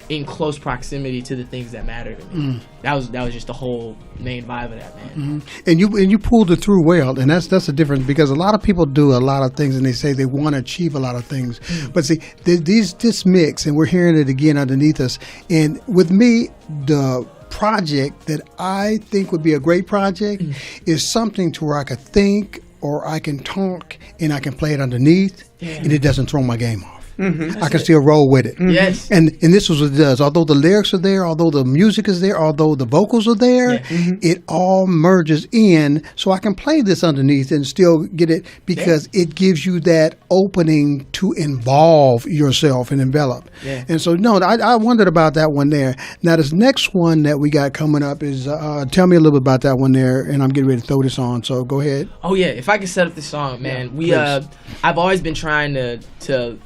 Speaker 5: in close proximity to the things that matter to me. That was just the whole main vibe of that, man.
Speaker 2: And you pulled it through well, and that's the difference, because a lot of people do a lot of things and they say they want to achieve a lot of things, but see this mix, and we're hearing it again underneath us. And with me, the project that I think would be a great project is something to where I could think or I can talk and I can play it underneath and it doesn't throw my game off. I can still roll with it.
Speaker 5: Yes.
Speaker 2: And this is what it does. Although the lyrics are there, although the music is there, although the vocals are there, it all merges in, so I can play this underneath and still get it, because it gives you that opening to involve yourself and envelop. And so, no, I wondered about that one there. Now, this next one that we got coming up is, tell me a little bit about that one there, and I'm getting ready to throw this on, so go ahead.
Speaker 5: Oh, yeah. If I could set up this song, man. I've always been trying to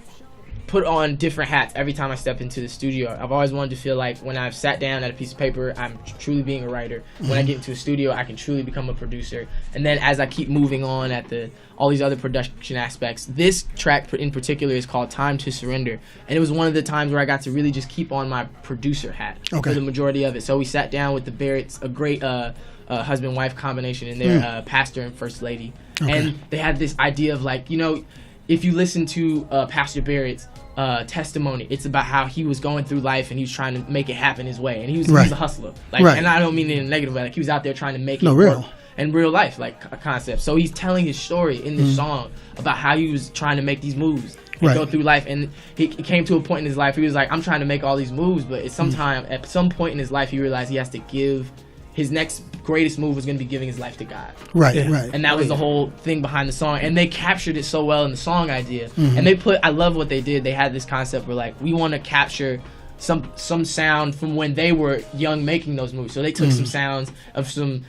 Speaker 5: put on different hats every time I step into the studio. I've always wanted to feel like when I've sat down at a piece of paper, I'm truly being a writer. When I get into a studio, I can truly become a producer. And then as I keep moving on at all these other production aspects, this track in particular is called Time to Surrender. And it was one of the times where I got to really just keep on my producer hat for the majority of it. So we sat down with the Barretts, a great husband-wife combination in there, pastor and first lady. And they had this idea of like, if you listen to Pastor Barrett's testimony, it's about how he was going through life and he was trying to make it happen his way, and he was a hustler, and I don't mean it in a negative way, like he was out there trying to make it work in real life, like a concept. So he's telling his story in this song about how he was trying to make these moves and go through life, and he came to a point in his life he was like, I'm trying to make all these moves, but at some point in his life he realized he has to give his next greatest move was going to be giving his life to God. Right. And that was the whole thing behind the song. And they captured it so well in the song idea. And I love what they did. They had this concept where like, we want to capture some sound from when they were young making those moves. So they took some sounds of some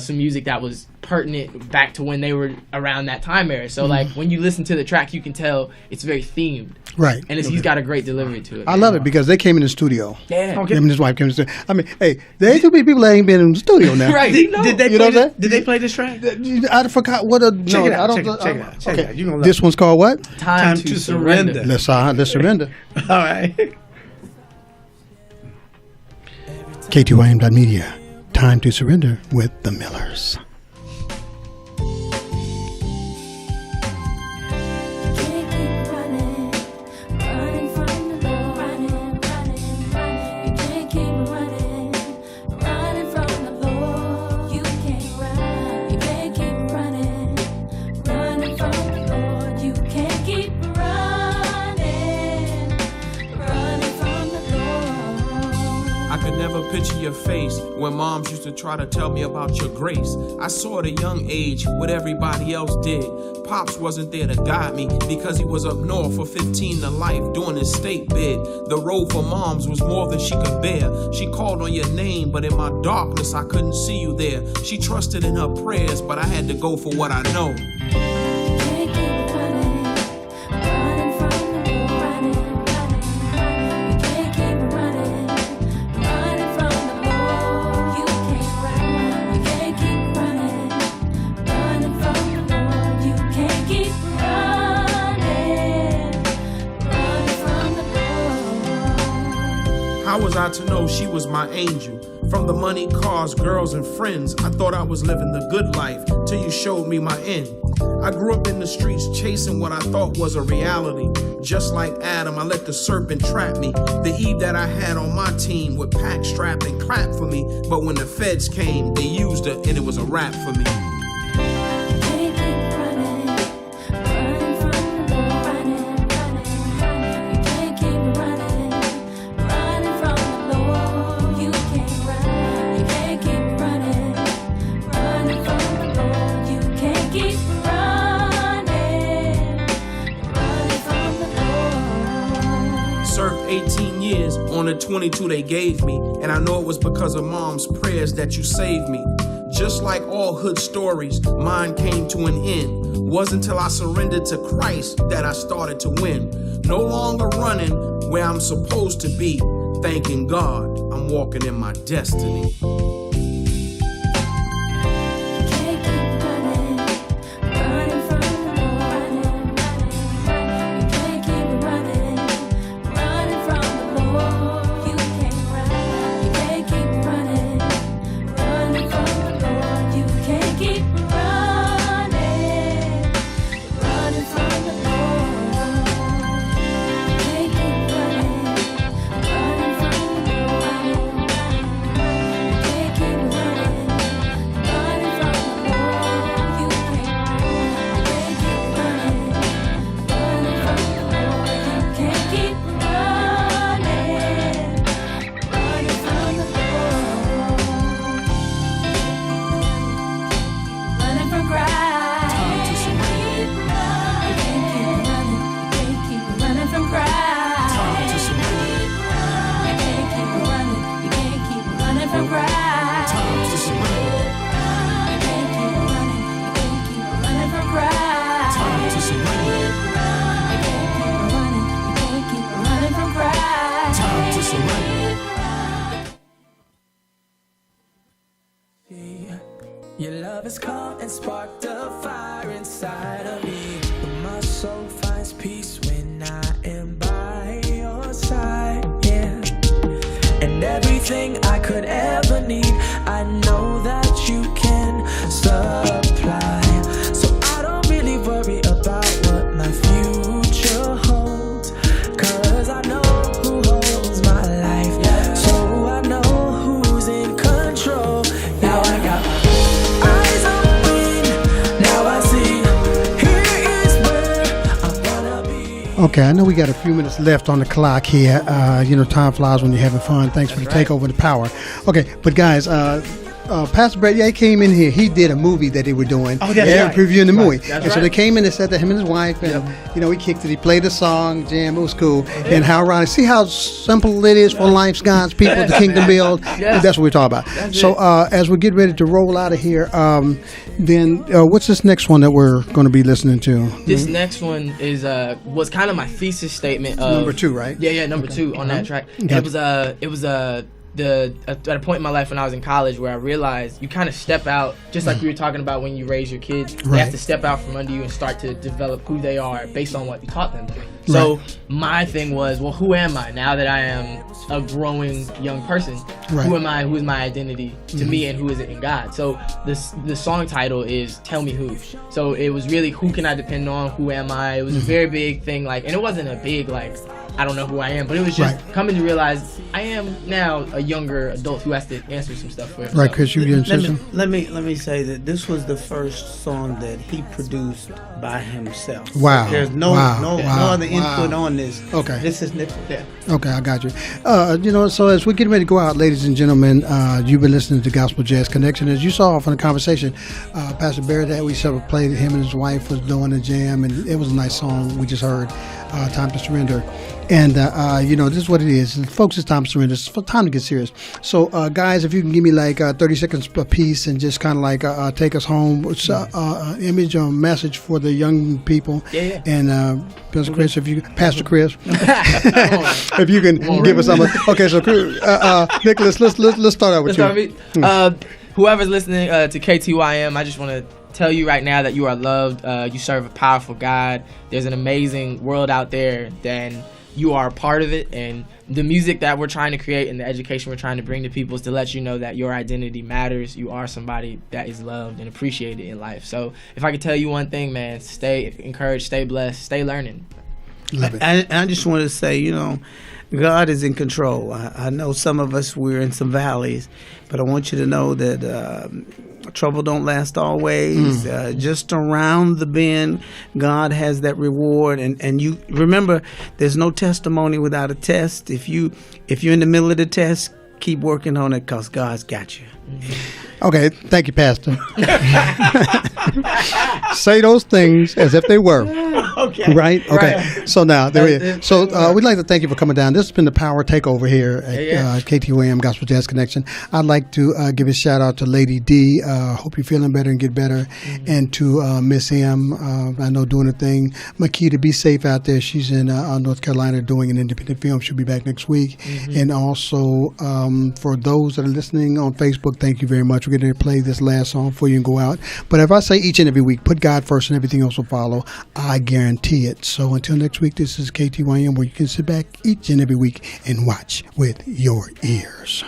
Speaker 5: music that was pertinent back to when they were around that time era. So like when you listen to the track, you can tell it's very themed. Right. And he's got a great delivery to it.
Speaker 2: I love it because they came in the studio.
Speaker 5: Yeah.
Speaker 2: Him and his wife came in the studio. I mean, hey, there ain't too many people that ain't been in the studio now.
Speaker 4: Right. Did they play this track?
Speaker 2: I forgot what a...
Speaker 4: Check it out. Check it out. You gonna
Speaker 2: this one's called what?
Speaker 5: Time to Surrender.
Speaker 2: Let's surrender.
Speaker 4: All right.
Speaker 2: KTYM.media. Time to surrender with the Millers.
Speaker 6: Picture your face when moms used to try to tell me about your grace. I saw at a young age what everybody else did. Pops wasn't there to guide me because he was up north for 15 to life doing his state bid. The road for moms was more than she could bear. She called on your name, but in my darkness I couldn't see you there. She trusted in her prayers, but I had to go for what I know. How was I to know she was my angel? From the money, cars, girls, and friends, I thought I was living the good life till you showed me my end. I grew up in the streets chasing what I thought was a reality. Just like Adam, I let the serpent trap me. The Eve that I had on my team would pack, strap, and clap for me. But when the feds came, they used her and it was a wrap for me. Served 18 years on the 22 they gave me, and I know it was because of mom's prayers that you saved me. Just like all hood stories, mine came to an end. Wasn't till I surrendered to Christ that I started to win. No longer running where I'm supposed to be. Thanking God, I'm walking in my destiny.
Speaker 3: Your love has come and sparked a fire inside of me. My soul finds peace when I am by your side, yeah. And everything I could ever need, I know that you can supply. So I don't really worry about what my future holds, 'cause I know who holds my life, yeah. So I know who's in control. Now I got eyes open, now I see, here is where I wanna be.
Speaker 2: Okay, I know we got a few minutes left on the clock here. Time flies when you're having fun. Thanks for the takeover, the power. Okay, but guys, Pastor Brett, he came in here. He did a movie that they were doing.
Speaker 5: Oh, that's right.
Speaker 2: Previewing the movie.
Speaker 5: That's
Speaker 2: and so they came in and said that him and his wife, and he kicked it. He played a song, jam. It was cool. And how ironic. See how simple it is for life's God's people, the kingdom build.
Speaker 5: Yes.
Speaker 2: That's what we're talking about. So as we get ready to roll out of here, then what's this next one that we're going to be listening to?
Speaker 5: This next one is was kind of my thesis statement. Of,
Speaker 2: Number 2, right?
Speaker 5: Yeah, number 2 on that track.
Speaker 2: Gotcha.
Speaker 5: It was at a point in my life when I was in college where I realized you kind of step out, just like we were talking about when you raise your kids. They have to step out from under you and start to develop who they are based on what you taught them. So my thing was, well, who am I now that I am a growing young person? Who am I? Who is my identity to me, and who is it in God? So the song title is Tell Me Who. So it was really, who can I depend on? Who am I? It was a very big thing, like, and it wasn't a big, like, I don't know who I am, but it was just coming to realize I am now a younger adult who has to answer some stuff for himself.
Speaker 2: Right, Chris, you didn't say something?
Speaker 4: Let me say that this was the first song that he produced by himself.
Speaker 2: Wow.
Speaker 4: There's no other input on this.
Speaker 2: Okay.
Speaker 4: This is Nickel.
Speaker 2: Okay, I got you. So as we're getting ready to go out, ladies and gentlemen, you've been listening to Gospel Jazz Connection. As you saw from the conversation, Pastor Barrett that we sort of played, him and his wife was doing a jam, and it was a nice song we just heard, Time to Surrender. And, this is what it is. Folks, it's time to surrender. It's time to get serious. So, guys, if you can give me like 30 seconds a piece and just kind of like take us home with image or message for the young people.
Speaker 5: Yeah.
Speaker 2: And Pastor Chris, if you can give us something. Okay, so Nicholas, let's start out with you.
Speaker 5: Whoever's listening to KTYM, I just want to tell you right now that you are loved. You serve a powerful God. There's an amazing world out there, then you are a part of it, and the music that we're trying to create and the education we're trying to bring to people is to let you know that your identity matters. You are somebody that is loved and appreciated in life. So if I could tell you one thing, man, stay encouraged, stay blessed, stay learning.
Speaker 2: Love it.
Speaker 4: I just want to say, God is in control. I know some of us, we're in some valleys, but I want you to know that trouble don't last always. Just around the bend, God has that reward. And you remember, there's no testimony without a test. If you're in the middle of the test, keep working on it, because God's got you.
Speaker 2: Okay, thank you, Pastor. Say those things as if they were.
Speaker 4: Okay.
Speaker 2: Right? Okay. Right. So now, there it is. So we'd like to thank you for coming down. This has been the Power Takeover here at KTWM Gospel Jazz Connection. I'd like to give a shout out to Lady D. Hope you're feeling better and get better. Mm-hmm. And to Miss M. I know doing a thing. Makita, be safe out there. She's in North Carolina doing an independent film. She'll be back next week. Mm-hmm. And also, for those that are listening on Facebook, thank you very much. We're going to play this last song for you and go out. But if I say each and every week, put God first and everything else will follow, I guarantee it. So until next week, this is KTYM, where you can sit back each and every week and watch with your ears.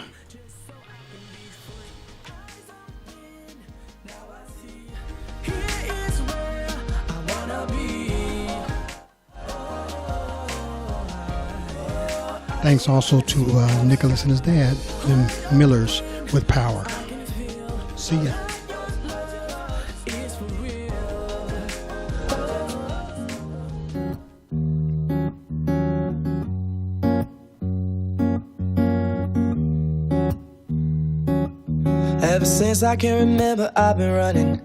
Speaker 2: Thanks also to Nicholas and his dad, the Millers, with Power. See ya.
Speaker 3: Ever since I can remember, I've been running,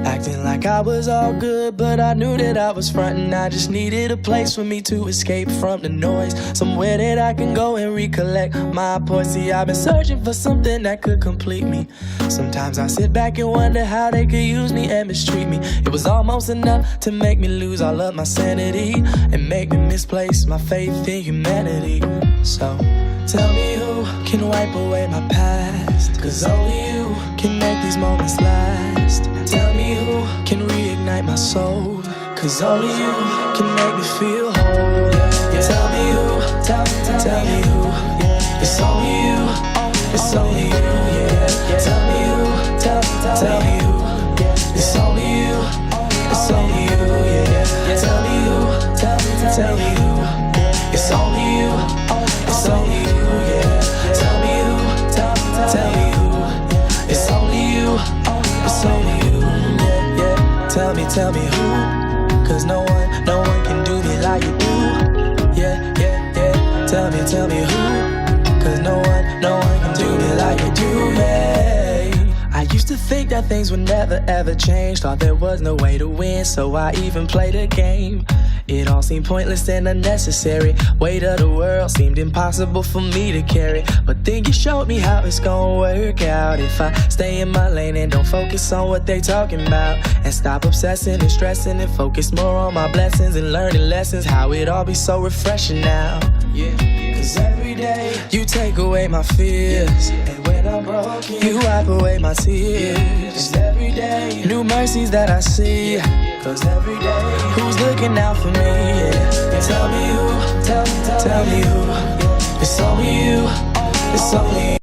Speaker 3: acting like I was all good, but I knew that I was frontin'. I just needed a place for me to escape from the noise, somewhere that I can go and recollect my poise. See, I've been searching for something that could complete me. Sometimes I sit back and wonder how they could use me and mistreat me. It was almost enough to make me lose all of my sanity and make me misplace my faith in humanity. So tell me who can wipe away my past, 'cause only you can make these moments last. Tell me who can reignite my soul, 'cause only you can make me feel whole. Tell me who, tell me who. It's only you, it's only you, yeah. Tell me who, tell me who. It's only you, it's only you, yeah. Tell me who, tell me who. It's only you, it's only you, yeah. Tell me who, tell me who. It's only you, it's only you, yeah. Tell me who, 'cause no one can do me like you do. Yeah. Tell me who, 'cause no one can do me like you do, yeah. I used to think that things would never ever change. Thought there was no way to win, so I even played a game. It all seemed pointless and unnecessary. Weight of the world seemed impossible for me to carry. But then you showed me how it's gonna work out if I stay in my lane and don't focus on what they talking about, and stop obsessing and stressing and focus more on my blessings and learning lessons. How it all be so refreshing now. Yeah. Cause every day you take away my fears, and when I'm broken you wipe away my tears. Cause every day new mercies that I see. Cause every day who's looking out for me? Yeah. Tell me who, tell me who. It's only you, it's only you.